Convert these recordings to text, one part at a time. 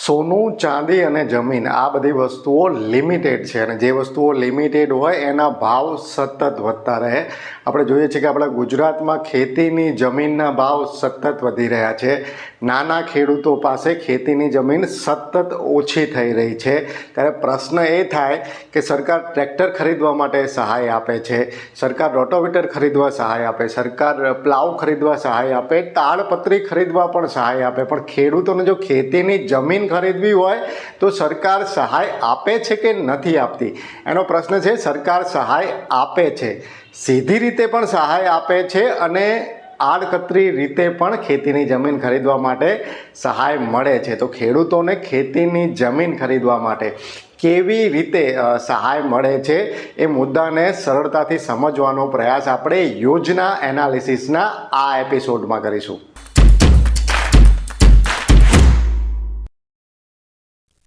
સોનું, ચાંદી અને જમીન આ બધી વસ્તુઓ લિમિટેડ છે અને જે વસ્તુઓ લિમિટેડ હોય એના ભાવ સતત વધતા રહે. આપણે જોઈએ છીએ કે આપણા ગુજરાતમાં ખેતીની જમીનના ભાવ સતત વધી રહ્યા છે. નાના ખેડૂતો પાસે ખેતીની જમીન સતત ઓછી થઈ રહી છે. ત્યારે પ્રશ્ન એ થાય કે સરકાર ટ્રેક્ટર ખરીદવા માટે સહાય આપે છે, સરકાર રોટોવેટર ખરીદવા સહાય આપે, સરકાર પ્લાવ ખરીદવા સહાય આપે, તાડપત્રી ખરીદવા પણ સહાય આપે, પણ ખેડૂતોને જો ખેતીની જમીન ખરીદવી હોય તો સરકાર સહાય આપે છે કે નથી આપતી? એનો પ્રશ્ન છે. સરકાર સહાય આપે છે, સીધી રીતે પણ સહાય આપે છે અને આડકતરી રીતે પણ ખેતીની જમીન ખરીદવા માટે સહાય મળે છે. તો ખેડૂતોને ખેતીની જમીન ખરીદવા માટે કેવી રીતે સહાય મળે છે એ મુદ્દાને સરળતાથી સમજવાનો પ્રયાસ આપણે યોજના એનાલિસિસના આ એપિસોડમાં કરીશું.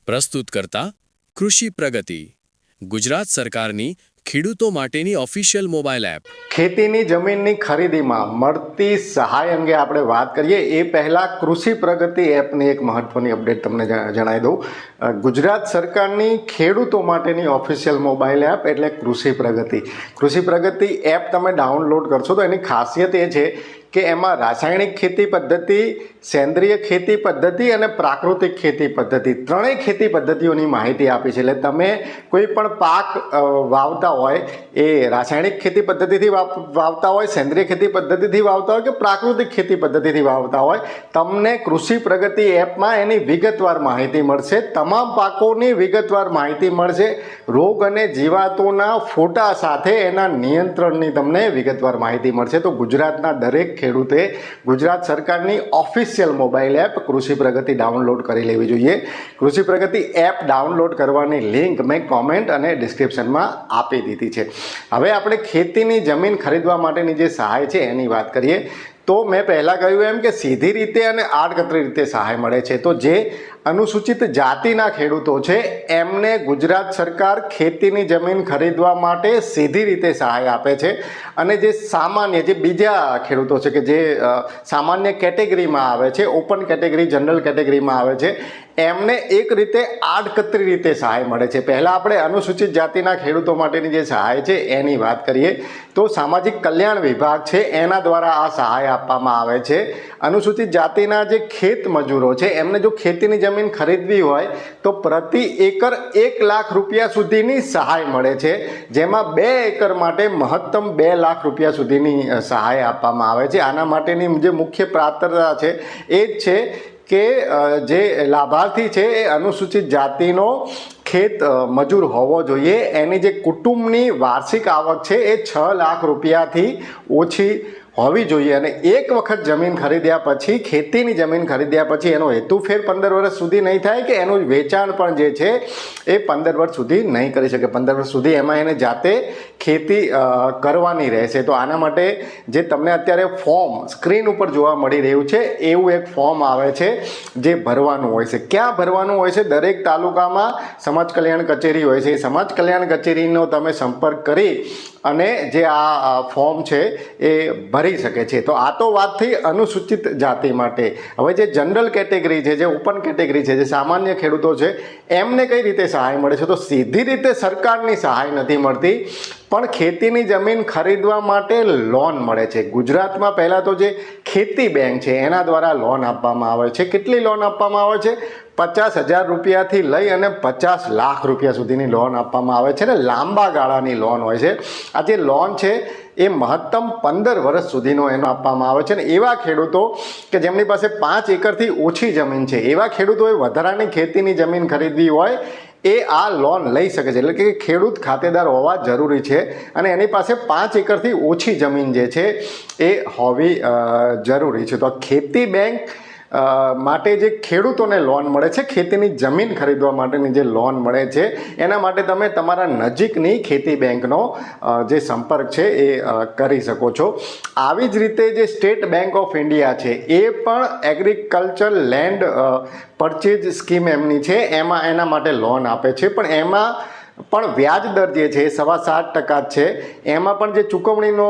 પ્રસ્તુત કરતા કૃષિ પ્રગતિ, ગુજરાત સરકારની ખેડૂતો માટેની ઓફિશિયલ મોબાઈલ એપ. ખેતીની જમીનની ખરીદીમાં મળતી સહાય અંગે આપણે વાત કરીએ એ પહેલાં કૃષિ પ્રગતિ એપની એક મહત્ત્વની અપડેટ તમને જણાવી દઉં. ગુજરાત સરકારની ખેડૂતો માટેની ઓફિશિયલ મોબાઈલ એપ એટલે કૃષિ પ્રગતિ. કૃષિ પ્રગતિ એપ તમે ડાઉનલોડ કરશો તો એની ખાસિયત એ છે કે એમાં રાસાયણિક ખેતી પદ્ધતિ, સેન્દ્રિય ખેતી પદ્ધતિ અને પ્રાકૃતિક ખેતી પદ્ધતિ ત્રણેય ખેતી પદ્ધતિઓની માહિતી આપી છે. એટલે તમે કોઈ પણ પાક વાવતા હોય એ રાસાયણિક ખેતી પદ્ધતિથી વાવતા હોય, સેન્દ્રિય ખેતી પદ્ધતિથી વાવતા હોય કે પ્રાકૃતિક ખેતી પદ્ધતિથી વાવતા હોય, તમને કૃષિ પ્રગતિ એપમાં એની વિગતવાર માહિતી મળશે. તમામ પાકોની વિગતવાર માહિતી મળશે. રોગ અને જીવાતોના ફોટા સાથે એના નિયંત્રણની તમને વિગતવાર માહિતી મળશે. તો ગુજરાતના દરેક ખેડૂતે ગુજરાત સરકારની ઓફિશિયલ મોબાઈલ એપ કૃષિ પ્રગતિ ડાઉનલોડ કરી લેવી જોઈએ. કૃષિ પ્રગતિ એપ ડાઉનલોડ કરવાની લિંક મેં કોમેન્ટ અને ડિસ્ક્રિપ્શનમાં આપી દીધી છે. હવે આપણે ખેતીની જમીન ખરીદવા માટેની જે સહાય છે એની વાત કરીએ તો મેં પહેલાં કહ્યું એમ કે સીધી રીતે અને આડકતરી રીતે સહાય મળે છે. તો જે અનુસૂચિત જાતિના ખેડૂતો છે એમને ગુજરાત સરકાર ખેતીની જમીન ખરીદવા માટે સીધી રીતે સહાય આપે છે અને જે સામાન્ય જે બીજા ખેડૂતો છે કે જે સામાન્ય કેટેગરીમાં આવે છે, ઓપન કેટેગરી, જનરલ કેટેગરીમાં આવે છે, એમને એક રીતે આડકતરી રીતે સહાય મળે છે. પહેલાં આપણે અનુસૂચિત જાતિના ખેડૂતો માટેની જે સહાય છે એની વાત કરીએ તો સામાજિક કલ્યાણ વિભાગ છે એના દ્વારા આ સહાય આપવામાં આવે છે. અનુસૂચિત જાતિના જે ખેત મજૂરો છે એમને જો ખેતીની જમીન ખરીદવી હોય તો પ્રતિ એકર 1 લાખ રૂપિયા સુધીની સહાય મળે છે, જેમાં 2 એકર માટે મહત્તમ 2 લાખ રૂપિયા સુધીની સહાય આપવામાં આવે છે. આના માટેની જે મુખ્ય પાત્રતા છે એ જ છે કે જે લાભાર્થી છે એ અનુસૂચિત જાતિનો ખેત મજૂર હોવો જોઈએ. એની જે કુટુંબની વાર્ષિક આવક છે એ 6 લાખ રૂપિયાથી ઓછી હોવી જોઈએ અને એક વખત જમીન ખરીદ્યા પછી, ખેતીની જમીન ખરીદ્યા પછી એનો હેતુફેર 15 વર્ષ સુધી નહીં થાય કે એનું વેચાણ પણ જે છે એ 15 વર્ષ સુધી નહીં કરી શકે. 15 વર્ષ સુધી એમાં એને જાતે ખેતી કરવાની રહેશે. તો આના માટે જે તમને અત્યારે ફોર્મ સ્ક્રીન ઉપર જોવા મળી રહ્યું છે એવું એક ફોર્મ આવે છે જે ભરવાનું હોય છે. ક્યાં ભરવાનું હોય છે? દરેક તાલુકામાં સમાજ કલ્યાણ કચેરી હોય છે. એ સમાજ કલ્યાણ કચેરીનો તમે સંપર્ક કરી અને જે આ ફોર્મ છે એ ભરી શકે છે. તો આ તો વાત થઈ અનુસૂચિત જાતિ માટે. હવે જે જનરલ કેટેગરી છે, જે ઓપન કેટેગરી છે, જે સામાન્ય ખેડૂતો છે એમને કઈ રીતે સહાય મળે છે? તો સીધી રીતે સરકારની સહાય નથી મળતી, પણ ખેતીની જમીન ખરીદવા માટે લોન મળે છે. ગુજરાતમાં પહેલાં તો જે ખેતી બેંક છે એના દ્વારા લોન આપવામાં આવે છે. કેટલી લોન આપવામાં આવે છે? 50,000 રૂપિયાથી લઈ અને 50 લાખ રૂપિયા સુધીની લોન આપવામાં આવે છે ને લાંબા ગાળાની લોન હોય છે. આ જે લોન છે એ મહત્તમ 15 વર્ષ સુધીનો એનો આપવામાં આવે છે ને એવા ખેડૂતો કે જેમની પાસે 5 એકરથી ઓછી જમીન છે, એવા ખેડૂતોએ વધારાની ખેતીની જમીન ખરીદવી હોય એ આ લોન લઈ શકે છે. એટલે કે ખેડૂત ખાતેદાર હોવા જરૂરી છે અને એની પાસે 5 એકરથી ઓછી જમીન જે છે એ હોવી જરૂરી છે. તો ખેતી બેંક માટે જે ખેડૂતોને લોન મળે છે, ખેતીની જમીન ખરીદવા માટેની જે લોન મળે છે એના માટે તમે તમારા નજીકની ખેતી બેંકનો જે સંપર્ક છે એ કરી શકો છો. આવી જ રીતે જે સ્ટેટ બેંક ઓફ ઇન્ડિયા છે એ પણ એગ્રીકલ્ચર લેન્ડ પરચેજ સ્કીમ એમની છે, એમાં એના માટે લોન આપે છે. પણ એમાં પણ વ્યાજ દર જે છે એ 7.25% જ છે. એમાં પણ જે ચૂકવણીનો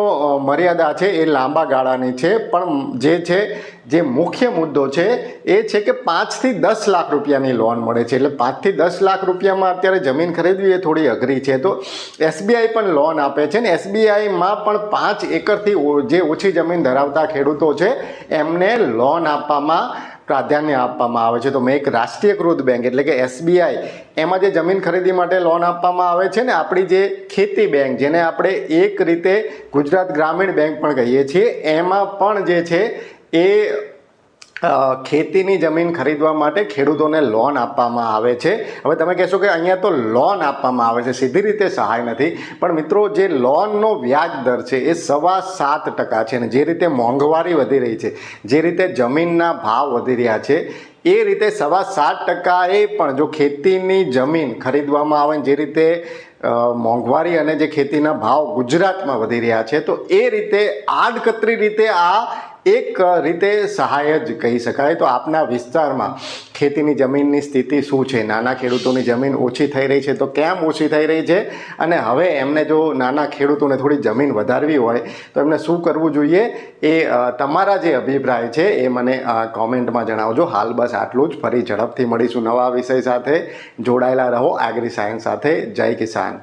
મર્યાદા છે એ લાંબા ગાળાની છે, પણ જે મુખ્ય મુદ્દો છે એ છે કે 5 થી 10 લાખ રૂપિયાની લોન મળે છે. એટલે 5 થી 10 લાખ રૂપિયામાં અત્યારે જમીન ખરીદવી એ થોડી અઘરી છે. તો SBI પણ લોન આપે છે ને SBIમાં પણ 5 એકરથી જે ઓછી જમીન ધરાવતા ખેડૂતો છે એમને લોન આપવામાં પ્રાધાન્ય આપવામાં આવે છે. તો મેં એક રાષ્ટ્રીયકૃત બેંક એટલે કે SBI એમાં જે જમીન ખરીદી માટે લોન આપવામાં આવે છે ને આપણી જે ખેતી બેંક જેને આપણે એક રીતે ગુજરાત ગ્રામીણ બેંક પણ કહીએ છીએ, એમાં પણ જે છે એ ખેતીની જમીન ખરીદવા માટે ખેડૂતોને લોન આપવામાં આવે છે. હવે તમે કહેશો કે અહીંયા તો લોન આપવામાં આવે છે, સીધી રીતે સહાય નથી. પણ મિત્રો, જે લોનનો વ્યાજ દર છે એ 7.25% છે. અને જે રીતે મોંઘવારી વધી રહી છે, જે રીતે જમીનના ભાવ વધી રહ્યા છે, એ રીતે 7.25% એ પણ જો ખેતીની જમીન ખરીદવામાં આવે જે રીતે મોંઘવારી અને જે ખેતીના ભાવ ગુજરાતમાં વધી રહ્યા છે, તો એ રીતે આડકતરી રીતે આ એક રીતે સહાય જ કહી શકાય. તો આપના વિસ્તારમાં ખેતીની જમીનની સ્થિતિ શું છે? નાના ખેડૂતોની જમીન ઓછી થઈ રહી છે તો કેમ ઓછી થઈ રહી છે? અને હવે એમને જો નાના ખેડૂતોને થોડી જમીન વધારવી હોય તો એમને શું કરવું જોઈએ? એ તમારા જે અભિપ્રાય છે એ મને કોમેન્ટમાં જણાવજો. હાલ બસ આટલું જ. ફરી ઝડપથી મળીશું નવા વિષય સાથે. જોડાયેલા રહો એગ્રી સાયન્સ સાથે. જય કિસાન.